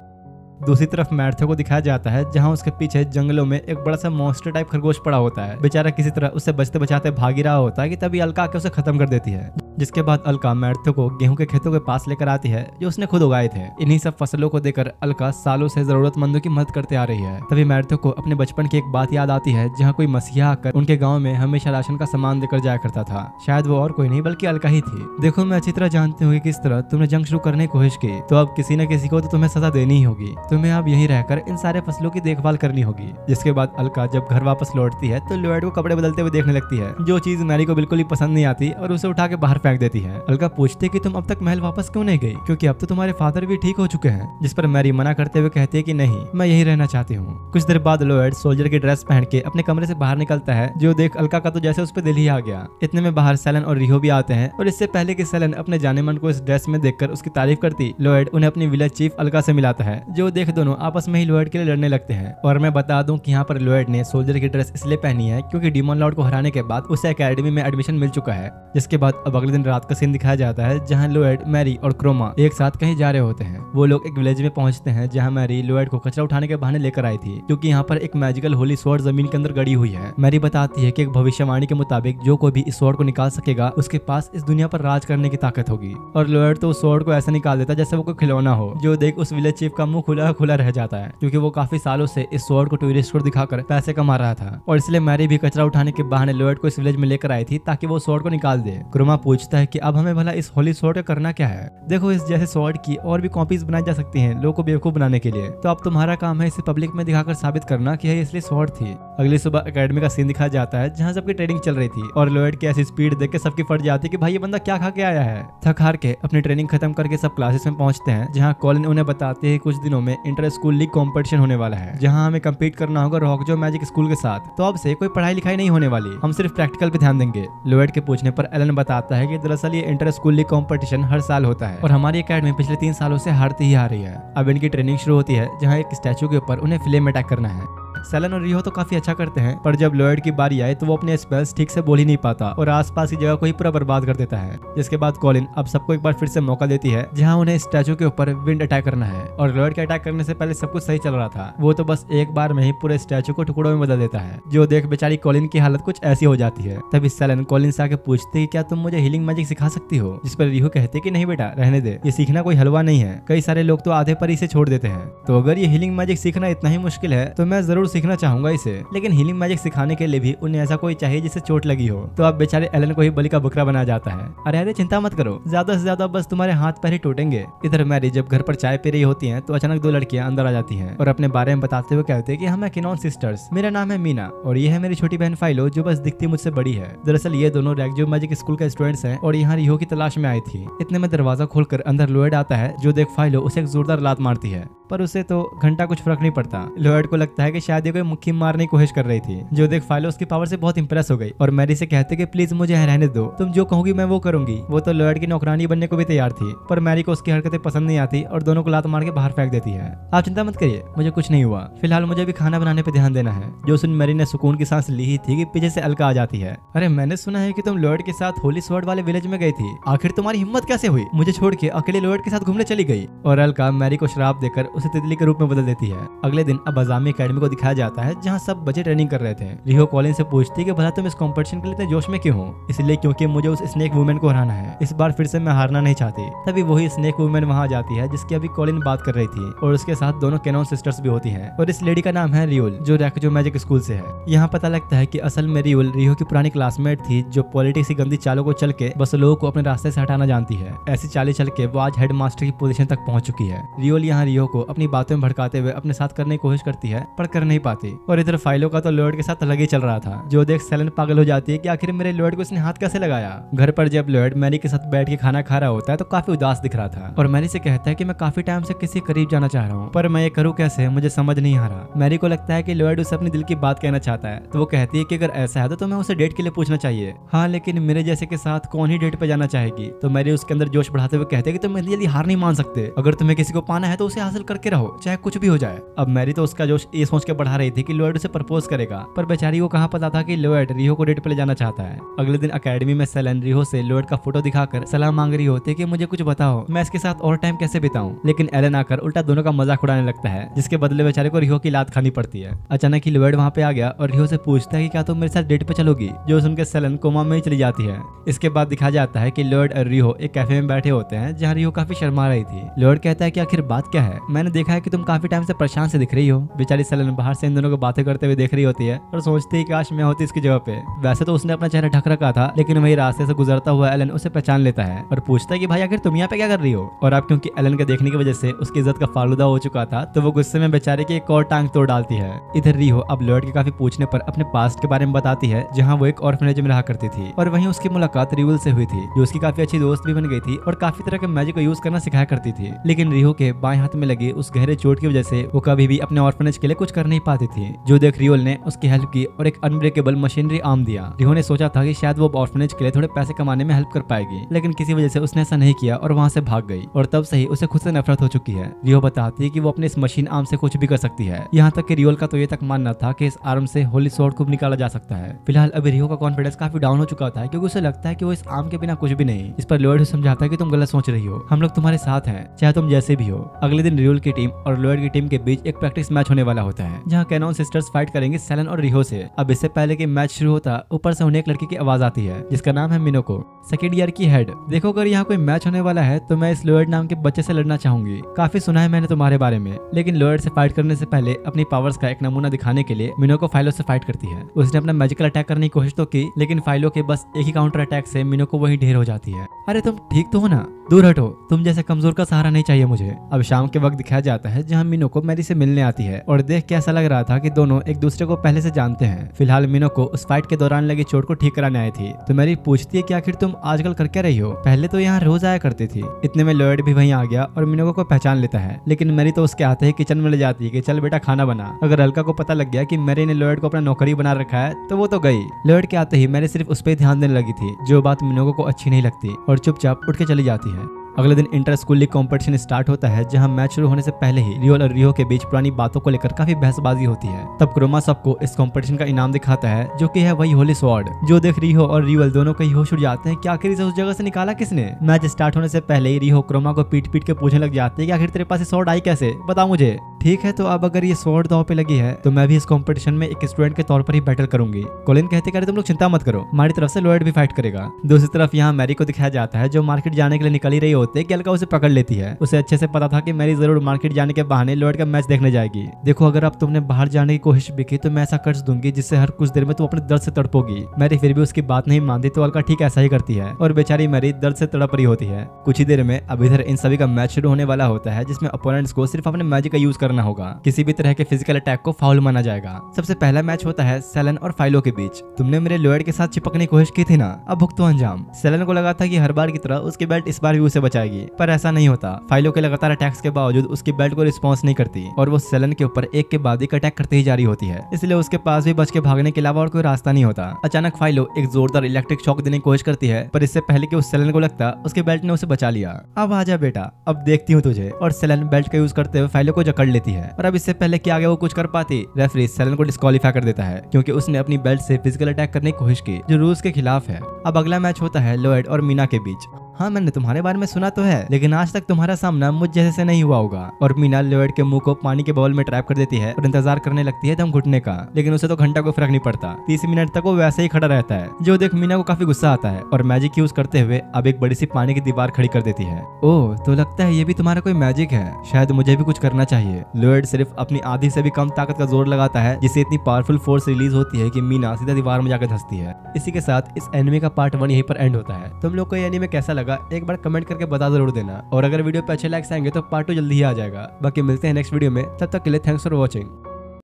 दूसरी तरफ मैर्थो को दिखाया जाता है जहां उसके पीछे जंगलों में एक बड़ा सा मॉन्स्टर टाइप खरगोश पड़ा होता है। बेचारा किसी तरह उससे बचते बचाते भाग ही रहा होता है कि तभी अलका आके उसे खत्म कर देती है। जिसके बाद अलका मैर्थो को गेहूं के खेतों के पास लेकर आती है जो उसने खुद उगाए थे। इन्हीं सब फसलों को देखकर अलका सालों से जरूरतमंदों की मदद करते आ रही है। तभी मैर्थो को अपने बचपन की एक बात याद आती है जहाँ कोई मसीहा आकर उनके गाँव में हमेशा राशन का सामान देकर जाया करता था। शायद वो और कोई नहीं बल्कि अलका ही थी। देखो मैं अच्छी तरह जानती हूँ किस तरह तुमने जंग शुरू करने की कोशिश की, तो अब किसी न किसी को तो तुम्हें सजा देनी ही होगी। तुम्हें अब यहीं रहकर इन सारे फसलों की देखभाल करनी होगी। जिसके बाद अलका जब घर वापस लौटती है तो लॉर्ड को कपड़े बदलते हुए देखने लगती है जो चीज मैरी को बिल्कुल ही पसंद नहीं आती और उसे उठा के बाहर फेंक देती है। अलका पूछती है कि तुम अब तक महल वापस क्यों नहीं गई, क्योंकि अब तो तुम्हारे फादर भी ठीक हो चुके हैं। जिस पर मैरी मना करते हुए कहती है कि नहीं मैं यही रहना चाहती हूँ। कुछ देर बाद लॉर्ड सोल्जर की ड्रेस पहन के अपने कमरे से बाहर निकलता है जो देख अलका का तो जैसे उस पर दिल ही आ गया। इतने में बाहर सेलन और रिहो भी आते हैं और इससे पहले कि सेलन अपने जाने मन को इस ड्रेस में देखकर उसकी तारीफ करती लॉर्ड उन्हें अपनी विलेज चीफ अलका से मिलाता है जो देख दोनों आपस में ही लॉर्ड के लिए लड़ने लगते हैं। और मैं बता दूं कि यहाँ पर लॉर्ड ने सोल्जर की ड्रेस इसलिए पहनी है क्योंकि डीमन लॉर्ड को हराने के बाद उसे एकेडमी में एडमिशन मिल चुका है। जिसके बाद अब अगले दिन रात का सीन दिखाया जाता है जहाँ लॉर्ड, मैरी और क्रोमा एक साथ कहीं जा रहे होते हैं। वो लोग एक विलेज में पहुंचते हैं जहाँ मैरी लॉर्ड को कचरा उठाने के बहाने लेकर आई थी क्योंकि यहाँ पर एक मैजिकल होली स्वॉर्ड जमीन के अंदर गड़ी हुई है। मैरी बताती है कि एक भविष्यवाणी के मुताबिक जो कोई भी इस स्वॉर्ड को निकाल सकेगा उसके पास इस दुनिया पर राज करने की ताकत होगी। और लॉर्ड तो उस स्वॉर्ड को ऐसा निकाल देता जैसे वो कोई खिलौना हो जो देख उस विलेज चीफ का मुंह खुला खुला रह जाता है क्योंकि वो काफी सालों से इस स्वॉर्ड को टूरिस्ट को दिखाकर पैसे कमा रहा था। और इसलिए मैरी भी कचरा उठाने के बहाने लॉर्ड को इस विलेज में लेकर आई थी ताकि वो स्वॉर्ड को निकाल दे। क्रोमा पूछती पूछता है कि अब हमें भला इस होली स्वॉर्ड का करना क्या है। देखो इस जैसे स्वॉर्ड की और भी कॉपीज बनाई जा सकती हैं लोगों को बेवकूफ बनाने के लिए, तो अब तुम्हारा काम है इसे पब्लिक में दिखाकर साबित करना कि यह इसलिए स्वॉर्ड थी। अगली सुबह एकेडमी का सीन दिखाया जाता है जहाँ सबकी ट्रेनिंग चल रही थी और लॉयड की ऐसी स्पीड देख के सबकी फट जाती है कि भाई ये बंदा क्या खा के आया है। थक हार के अपनी ट्रेनिंग खत्म करके सब क्लासेस में पहुंचते हैं जहाँ कॉलिन उन्हें बताते हैं कुछ दिनों में इंटर स्कूल लीग कॉम्पिटिशन होने वाला है जहाँ हमें कम्पीट करना होगा रॉकजो मैजिक स्कूल के साथ। तो अब से कोई पढ़ाई लिखाई नहीं होने वाली, हम सिर्फ प्रैक्टिकल पे ध्यान देंगे। लॉयड के पूछने पर एलन बताता है कि दरअसल ये इंटर स्कूल लीग कॉम्पिटिशन हर साल होता है और हमारी एकेडमी पिछले 3 सालों से हारती ही आ रही है। अब इनकी ट्रेनिंग शुरू होती है जहाँ एक स्टैचू के ऊपर उन्हें फ्लेम अटैक करना है। सेलन और रियो तो काफी अच्छा करते हैं, पर जब लॉयड की बारी आए तो वो अपने स्पेल्स ठीक से बोल ही नहीं पाता और आसपास की जगह को ही पूरा बर्बाद कर देता है। जिसके बाद कॉलिन अब सबको एक बार फिर से मौका देती है जहां उन्हें स्टैचू के ऊपर विंड अटैक करना है और लॉयड के अटैक करने से पहले सब कुछ सही चल रहा था, वो तो बस एक बार में ही पूरे स्टैचू को टुकड़ों में बदल देता है, जो देख बेचारी कॉलिन की हालत कुछ ऐसी हो जाती है। तभी सेलन कॉलिन से आके पूछती है क्या तुम मुझे हीलिंग मैजिक सिखा सकती हो, जिस पर रियो कहते कि नहीं बेटा रहने दे, ये सीखना कोई हलवा नहीं है, कई सारे लोग तो आधे पर इसे छोड़ देते हैं, तो अगर ये हीलिंग मैजिक सीखना इतना ही मुश्किल है तो मैं जरूर सीखना चाहूंगा इसे। लेकिन हीलिंग मैजिक सिखाने के लिए भी उन्हें ऐसा कोई चाहिए जिसे चोट लगी हो, तो अब बेचारे एलन को ही बलि का बकरा बनाया जाता है। अरे चिंता मत करो, ज्यादा से ज्यादा बस तुम्हारे हाथ पैर ही टूटेंगे। इधर मैरी जब घर पर चाय पी रही होती हैं तो अचानक 2 लड़कियां अंदर आ जाती हैं और अपने बारे में बताते हुए कहते हैं कि हम किनॉन सिस्टर्स, मेरा नाम है मीना और ये है मेरी छोटी बहन फाइलो जो बस दिखती मुझसे बड़ी है। दरअसल ये दोनों रॉकजो मैजिक स्कूल के स्टूडेंट्स हैं और यहाँ रियो की तलाश में आई थी। इतने में दरवाजा खोलकर अंदर लॉयड आता है जो देख फाइलो उसे एक जोरदार लात मारती है, पर उसे तो घंटा कुछ फर्क नहीं पड़ता। लॉयड को लगता है कि शायद ये कोई मुक्की मारने की कोशिश कर रही थी, जो देख फाइलो उसकी पावर से बहुत इंप्रेस हो गई और मैरी से कहते कि प्लीज मुझे रहने दो, तुम जो कहोगी मैं वो करूंगी। वो तो लॉयड की नौकरानी बनने को भी तैयार थी, पर मैरी को उसकी हरकतें पसंद नहीं आती और दोनों को लात मार के बाहर फेंक देती है। आप चिंता मत करिए, मुझे कुछ नहीं हुआ, फिलहाल मुझे भी खाना बनाने पे ध्यान देना है। जो सुन मैरी ने सुकून की सांस ली ही थी कि पीछे से अलका आ जाती है। अरे मैंने सुना है कि तुम लॉयड के साथ होली स्वॉर्ड वाले विलेज में गई थी, आखिर तुम्हारी हिम्मत कैसे हुई मुझे छोड़ के अकेले लॉयड के साथ घूमने चली गई। और अलका मैरी को श्राप देकर उसे तितली के रूप में बदल देती है। अगले दिन अब अजामी एकेडमी को दिखाया जाता है जहाँ सब बच्चे ट्रेनिंग कर रहे थे। रियो कॉलिन से पूछती है कि भला तुम इस कंपटीशन के लिए इतने जोश में क्यों हो। इसलिए क्योंकि मुझे उस स्नेक वुमेन को हराना है, इस बार फिर से मैं हारना नहीं चाहती। तभी वही स्नेक वुमेन वहाँ जाती है जिसकी अभी कॉलिन बात कर रही थी और उसके साथ दोनों कैनॉन सिस्टर्स भी होती हैं और इस लेडी का नाम है रियोल जो रॉकजो मैजिक स्कूल से है। यहाँ पता लगता है कि असल में रियोल रियो की पुरानी क्लासमेट थी जो पॉलिटिक्स की गंदी चालों को चल के बस लोगों को अपने रास्ते से हटाना जानती है। ऐसी चालें चल के वो आज हेड मास्टर की पोजीशन तक पहुंच चुकी है। रियोल यहाँ रियो को अपनी बातों में भड़काते हुए अपने साथ करने की कोशिश करती है पर कर नहीं पाती। और इधर फाइलो का तो लॉयड के साथ अलग ही चल रहा था, जो देख सेलन पागल हो जाती है कि आखिर मेरे लॉयड को इसने हाथ कैसे लगाया। घर पर जब लॉयड मैरी के साथ बैठ के खाना खा रहा होता है तो काफी उदास दिख रहा था और मैरी से कहता है कि मैं काफी टाइम से किसी करीब जाना चाह रहा हूँ, पर मैं ये करूँ कैसे मुझे समझ नहीं आ रहा। मैरी को लगता है कि लॉयड उसे अपनी दिल की बात कहना चाहता है, तो वो कहती है कि अगर ऐसा है तो मैं उसे डेट के लिए पूछना चाहिए। हाँ लेकिन मेरे जैसे के साथ कौन ही डेट पे जाना चाहेगी। तो मैरी उसके अंदर जोश बढ़ाते हुए कहते हैं कि तुम इतनी जल्दी हार नहीं मान सकते, अगर तुम्हें किसी को पाना है तो उसे हासिल करके रहो चाहे कुछ भी हो जाए। अब मैरी तो उसका जोश ये सोच के बढ़ा रही थी कि लॉयड उसे प्रपोज करेगा, पर बेचारी को कहाँ पता था कि लॉयड रियो को डेट पे ले जाना चाहता है। अगले दिन एकेडमी में सेलन रियो से लॉयड का फोटो दिखाकर सलाह मांग रही होती है कि मुझे कुछ बताओ मैं इसके साथ और टाइम कैसे बिताऊं, लेकिन एलन आकर उल्टा दोनों का मजाक उड़ाने लगता है जिसके बदले बेचारे को रियो की लात खानी पड़ती है। अचानक ही लॉयड वहाँ पे आ गया और रियो से पूछता है कि क्या तुम मेरे साथ डेट पे चलोगी, जो सुनकर सेलन कोमा में ही चली जाती है। इसके बाद दिखाया जाता है कि लॉयड और रियो एक कैफे में बैठे होते हैं जहाँ रियो काफी शर्मा रही थी। लॉयड कहता है कि आखिर बात क्या है, मैंने देखा है कि तुम काफी टाइम से परेशान से दिख रही हो। बेचारी सेलन बाहर से इन दोनों को बातें करते हुए देख रही होती है और सोचती है कि काश मैं होती इसकी जगह पे। वैसे तो उसने अपना चेहरा ढक रखा था, लेकिन वही रास्ते से गुजरता हुआ एलन उसे पहचान लेता है और पूछता है कि भाई आखिर तुम यहाँ पे क्या कर रही हो। और अब क्योंकि एलन के देखने की वजह से उसकी इज्जत का फालूदा हो चुका था तो वो गुस्से में बेचारे की एक और टांग तोड़ डालती है। इधर रियो अब लॉयड के काफी पूछने पर अपने पास्ट के बारे में बताती है जहाँ वो एक ऑर्फनेज में रहा करती थी और वहीं उसकी मुलाकात रियोल से हुई थी जो उसकी काफी अच्छी दोस्त भी बन गई थी और काफी तरह के मैजिक को यूज करना सिखाया करती थी। लेकिन रियो के बाएं हाथ में लगी उस गहरे चोट की वजह से वो कभी भी अपने ऑर्फनेज के लिए कुछ कर नहीं पाती थी। जो देख रियोल ने उसकी हेल्प की और एक अनब्रेकेबल मशीनरी आर्म दिया। रियो ने सोचा था कि शायद वो ऑर्फनेज के लिए थोड़े पैसे कमाने में हेल्प कर पाएगी, लेकिन किसी वजह से उसने ऐसा नहीं किया और वहाँ से भाग गई और तब से ही उसे खुद से नफरत हो चुकी है। रियो बताती है कि वो अपने इस मशीन आर्म से कुछ भी कर सकती है। यहाँ तक कि रियोल का तो ये तक मानना था कि इस आर्म से होली स्वॉर्ड को निकाला जा सकता है। फिलहाल अभी रियो का कॉन्फिडेंस काफी डाउन हो चुका था क्योंकि उसे लगता है कि वो इस आर्म के बिना कुछ भी नहीं। इस पर लॉयड समझाता है कि तुम गलत सोच रही हो, हम लोग तुम्हारे साथ हैं चाहे तुम जैसे भी हो। अगले दिन रियोल की टीम और लॉयड की टीम के बीच एक प्रैक्टिस मैच होने वाला होता है जहाँ कैनोन सिस्टर्स फाइट करेंगे सेलन और रिहो से। अब इससे पहले कि मैच शुरू होता ऊपर से उन्हें एक लड़की की आवाज आती है जिसका नाम है मिनोको, सेकेंड ईयर की हेड। देखो अगर यहाँ कोई मैच होने वाला है तो मैं इस लोएड नाम के बच्चे से लड़ना चाहूंगी। काफी सुना है मैंने तुम्हारे बारे में। लेकिन लोएड से फाइट करने से पहले अपनी पावर्स का एक नमूना दिखाने के लिए मिनोको फाइलो से फाइट करती है। उसने अपना मैजिकल अटैक करने की कोशिश तो की, लेकिन फाइलो के बस एक ही काउंटर अटैक से मिनोको वही ढेर हो जाती है। अरे तुम ठीक तो हो ना, दूर हटो, तुम जैसे कमजोर का सहारा नहीं चाहिए मुझे। अब शाम के वक्त दिखाया जाता है जहाँ मिनोको मैरी से मिलने आती है और देख के ऐसा लग रहा था कि दोनों एक दूसरे को पहले से जानते हैं। फिलहाल मिनोको उस फाइट के दौरान लगी चोट को ठीक कराने आई थी। तो मैरी पूछती है कि आखिर तुम आजकल कर क्या रही हो, पहले तो यहाँ रोज आया करती थी। इतने में लोएड भी वहीं आ गया और मिनोको को पहचान लेता है, लेकिन मैरी तो उसके आते ही किचन में ले जाती है कि चल बेटा खाना बना। अगर हल्का को पता लग गया कि मैरी ने लोएड को अपना नौकरी बना रखा है तो वो तो गई। लोएड के आते ही मैरी सिर्फ उस पर ध्यान देने लगी थी, जो बात मिनोको को अच्छी नहीं लगती, और चुपचाप उठ के चली जाती है। अगले दिन inter school league competition start होता है जहां मैच शुरू होने से पहले ही रियोल और रिहो के बीच पुरानी बातों को लेकर काफी बहसबाजी होती है। तब क्रोमा सबको इस कंपटीशन का इनाम दिखाता है जो कि है वही होली स्वॉर्ड, जो देख रिहो और रियोल दोनों के होश उड़ जाते हैं कि आखिर इसे उस जगह से निकाला किसने। मैच स्टार्ट होने से पहले ही रिहो क्रोमा को पीट पीट के पूछने लग जाती है कि आखिर तेरे पास स्वॉर्ड आई कैसे, बता मुझे। ठीक है, तो अब अगर ये स्वॉर्ड दांव पे लगी है तो मैं भी इस कंपटीशन में एक स्टूडेंट के तौर पर ही बैटल करूंगी। कोलिन कहते कि तुम लोग चिंता मत करो, हमारी तरफ से लोएड भी फाइट करेगा। दूसरी तरफ यहाँ मैरी को दिखाया जाता है जो मार्केट जाने के लिए निकल ही रही होती है कि अलका उसे पकड़ लेती है। उसे अच्छे से पता था कि मैरी जरूर मार्केट जाने के बहाने लोएड का मैच देखने जाएगी। देखो अगर अब तुमने बाहर जाने की कोशिश भी की तो मैं ऐसा कर्ज दूंगी जिससे हर कुछ देर में तुम अपने दर्द से तड़पोगी। मैरी फिर भी उसकी बात नहीं मानती तो अलका ठीक ऐसा ही करती है और बेचारी मैरी दर्द से तड़प रही होती है। कुछ ही देर में अब इधर इन सभी का मैच शुरू होने वाला होता है जिसमें अपोनेंट्स को सिर्फ अपने मैजिक का यूज करना होगा। किसी भी तरह के फिजिकल अटैक को फाउल माना जाएगा। सबसे पहला मैच होता है सेलन और फाइलो के बीच। तुमने मेरे लोएड के साथ चिपकने की कोशिश की थी ना, अब भुगतो अंजाम। सेलन को लगा था कि हर बार की तरह उसकी बेल्ट इस बार भी उसे बचाएगी, पर ऐसा नहीं होता। फाइलो के लगातार अटैक्स के बावजूद उसकी बेल्ट को रिस्पॉन्स नहीं करती और वो सेलन के ऊपर एक के बाद एक अटैक करते ही जा रही होती है। इसलिए उसके पास भी बच के भागने के अलावा और कोई रास्ता नहीं होता। अचानक फाइलो एक जोरदार इलेक्ट्रिक शॉक देने की कोशिश करती है, पर इससे पहले कि उस सेलन को लगता उसके बेल्ट ने उसे बचा लिया। अब आजा बेटा, अब देखती हूँ तुझे। और सेलन बेल्ट का यूज करते हुए फाइलो को जकड़ लेती है और अब इससे पहले कि आगे वो कुछ कर पाती, रेफरी सेलन को डिस्क्वालीफाई कर देता है क्योंकि उसने अपनी बेल्ट से फिजिकल अटैक करने की कोशिश की जो रूल्स के खिलाफ है। अब अगला मैच होता है लोएड और मीना के बीच। हाँ मैंने तुम्हारे बारे में सुना तो है, लेकिन आज तक तुम्हारा सामना मुझ जैसे से नहीं हुआ होगा। और मीना लोएड के मुंह को पानी के बाउल में ट्रैप कर देती है और इंतजार करने लगती है दम घुटने का, लेकिन उसे तो घंटा को फर्क नहीं पड़ता। 30 मिनट तक वो वैसे ही खड़ा रहता है, जो देख मीना को काफी गुस्सा आता है और मैजिक यूज करते हुए अब एक बड़ी सी पानी की दीवार खड़ी कर देती है। ओह, तो लगता है ये भी तुम्हारा कोई मैजिक है, शायद मुझे भी कुछ करना चाहिए। लोएड सिर्फ अपनी आधी से भी कम ताकत का जोर लगाता है जिससे इतनी पावरफुल फोर्स रिलीज होती है कि मीना सीधा दीवार में जाकर धंसती है। इसी के साथ इस एनिमे का पार्ट 1 यहीं पर एंड होता है। तुम लोग को ये एनिमे कैसा लगा एक बार कमेंट करके बता जरूर देना, और अगर वीडियो पे अच्छे लाइक्स आएंगे तो पार्ट 2 जल्दी ही आ जाएगा। बाकी मिलते हैं नेक्स्ट वीडियो में, तब तक के लिए थैंक्स फॉर वॉचिंग।